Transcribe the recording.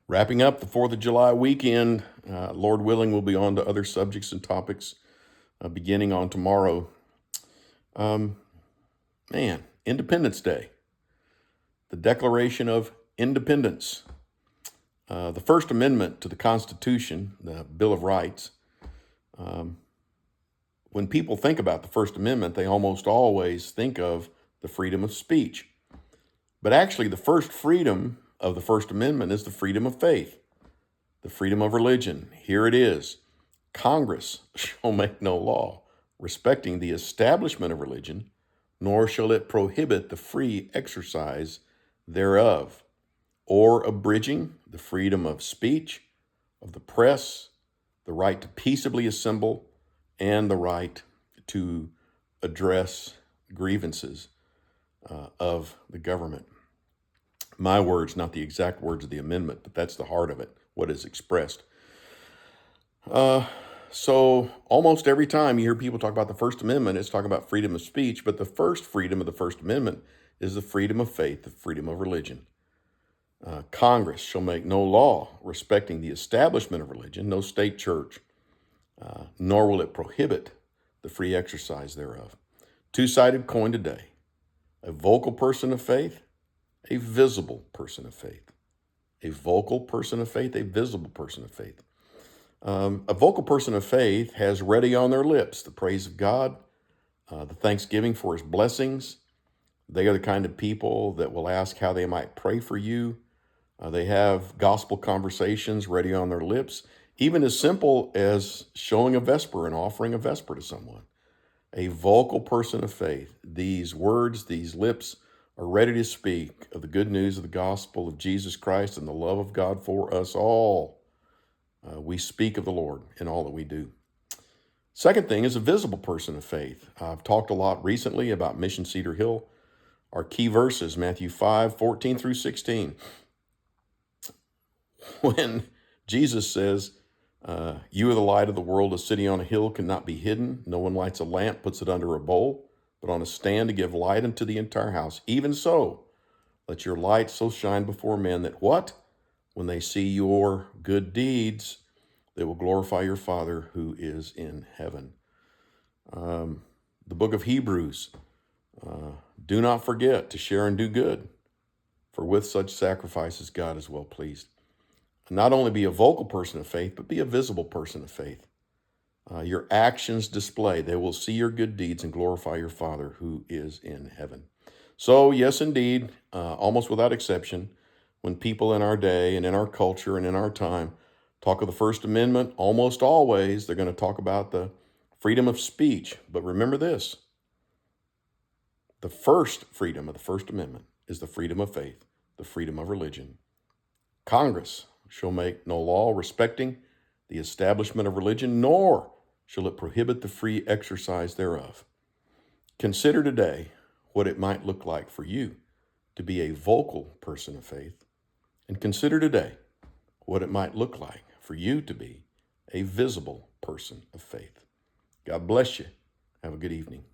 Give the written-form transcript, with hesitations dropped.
Wrapping up the 4th of July weekend. Lord willing, we'll be on to other subjects and topics beginning on tomorrow. Independence Day, the Declaration of Independence, the First Amendment to the Constitution, the Bill of Rights. When people think about the First Amendment, they almost always think of the freedom of speech. But actually, the first freedom of the First Amendment is the freedom of faith, the freedom of religion. Here it is. Congress shall make no law respecting the establishment of religion, nor shall it prohibit the free exercise thereof, or abridging the freedom of speech, of the press, the right to peaceably assemble, and the right to address grievances of the government. My words, not the exact words of the amendment, but that's the heart of it, what is expressed. So almost every time you hear people talk about the First Amendment, it's talking about freedom of speech, but the first freedom of the First Amendment is the freedom of faith, the freedom of religion. Congress shall make no law respecting the establishment of religion, no state church, nor will it prohibit the free exercise thereof. Two-sided coin today. A vocal person of faith, a visible person of faith. A vocal person of faith, a visible person of faith. A vocal person of faith has ready on their lips the praise of God, the thanksgiving for his blessings. They are the kind of people that will ask how they might pray for you. They have gospel conversations ready on their lips, even as simple as showing a vesper and offering a vesper to someone. A vocal person of faith, these words, these lips are ready to speak of the good news of the gospel of Jesus Christ and the love of God for us all. We speak of the Lord in all that we do. Second thing is a visible person of faith. I've talked a lot recently about Mission Cedar Hill. Our key verses, Matthew 5:14 through 16. When Jesus says, you are the light of the world, a city on a hill cannot be hidden. No one lights a lamp, puts it under a bowl, but on a stand to give light unto the entire house. Even so, let your light so shine before men that what? When they see your good deeds, they will glorify your Father who is in heaven. The book of Hebrews, do not forget to share and do good, for with such sacrifices God is well pleased. Not only be a vocal person of faith, but be a visible person of faith. Your actions display. They will see your good deeds and glorify your Father who is in heaven. So, yes, indeed, almost without exception, when people in our day and in our culture and in our time talk of the First Amendment, almost always they're going to talk about the freedom of speech. But remember this, the first freedom of the First Amendment is the freedom of faith, the freedom of religion. Congress shall make no law respecting the establishment of religion, nor shall it prohibit the free exercise thereof. Consider today what it might look like for you to be a vocal person of faith, and consider today what it might look like for you to be a visible person of faith. God bless you. Have a good evening.